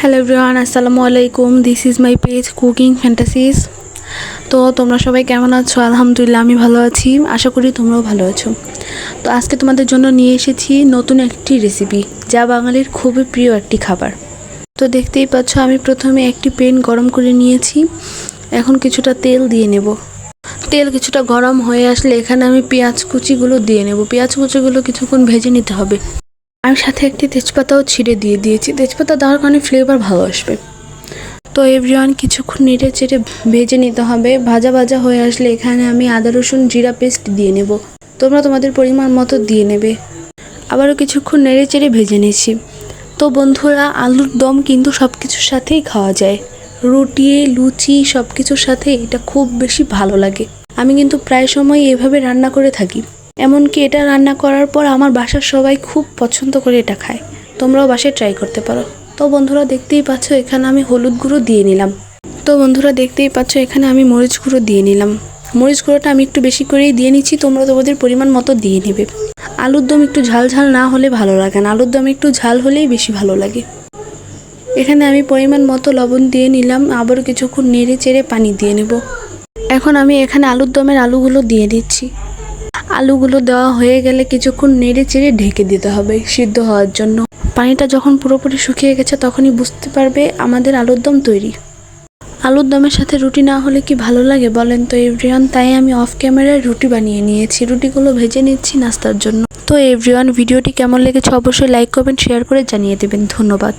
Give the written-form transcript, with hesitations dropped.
Hello everyone, আসসালামু আলাইকুম। This is my page cooking fantasies. তো তোমরা সবাই কেমন আছো? আলহামদুলিল্লাহ আমি ভালো আছি, আশা করি তোমরাও ভালো আছো। তো আজকে তোমাদের জন্য নিয়ে এসেছি নতুন একটি রেসিপি, যা বাঙালির খুবই প্রিয় একটি খাবার। তো দেখতেই পাচ্ছ, আমি প্রথমে একটি প্যান গরম করে নিয়েছি। এখন কিছুটা তেল দিয়ে নেব। তেল কিছুটা গরম হয়ে আসলে এখানে আমি পেঁয়াজ কুচিগুলো দিয়ে নেব। পেঁয়াজ কুচিগুলো কিছুক্ষণ ভেজে নিতে হবে। আমি সাথে একটি তেজপাতাও ছিঁড়ে দিয়ে দিয়েছি। তেজপাতা দেওয়ার কারণে ফ্লেভার ভালো আসবে। তো এভরিওয়ান, কিছুক্ষণ নেড়ে চেড়ে ভেজে নিতে হবে। ভাজা ভাজা হয়ে আসলে এখানে আমি আদা রসুন জিরা পেস্ট দিয়ে নেব। তোমরা তোমাদের পরিমাণ মতো দিয়ে নেবে। আবারও কিছুক্ষণ নেড়ে চেড়ে ভেজে নিয়েছি। তো বন্ধুরা, আলুর দম কিন্তু সব কিছুর সাথেই খাওয়া যায়। রুটি, লুচি সব কিছুর সাথে এটা খুব বেশি ভালো লাগে। আমি কিন্তু প্রায় সময় এভাবে রান্না করে থাকি। এমনকি এটা রান্না করার পর আমার বাসার সবাই খুব পছন্দ করে এটা খায়। তোমরাও বাসায় ট্রাই করতে পারো। তো বন্ধুরা দেখতেই পাচ্ছ, এখানে আমি হলুদ গুঁড়ো দিয়ে নিলাম। এখানে আমি মরিচ গুঁড়ো দিয়ে নিলাম। মরিচ গুঁড়োটা আমি একটু বেশি করেই দিয়ে নিচ্ছি, তোমরা তোমাদের পরিমাণ মতো দিয়ে নেবে। আলুর দম একটু ঝাল ঝাল না হলে ভালো লাগে না, আলুর দম একটু ঝাল হলেই বেশি ভালো লাগে। এখানে আমি পরিমাণ মতো লবণ দিয়ে নিলাম। আবারও কিছুক্ষণ নেড়ে চেড়ে পানি দিয়ে নেব। এখন আমি এখানে আলুর দমের আলুগুলো দিয়ে দিচ্ছি। আলুগুলো দেওয়া হয়ে গেলে কিছুক্ষণ নেড়ে চেড়ে ঢেকে দিতে হবে সিদ্ধ হওয়ার জন্য। পানিটা যখন পুরোপুরি শুকিয়ে গেছে তখনই বুঝতে পারবে আমাদের আলুর দম তৈরি। আলুর দমের সাথে রুটি না হলে কি ভালো লাগে বলেন তো এভরিওয়ান? তাই আমি অফ ক্যামেরায় রুটি বানিয়ে নিয়েছি। রুটিগুলো ভেজে নিচ্ছি নাস্তার জন্য। তো এভরিওয়ান, ভিডিওটি কেমন লেগেছে অবশ্যই লাইক, কমেন্ট, শেয়ার করে জানিয়ে দেবেন। ধন্যবাদ।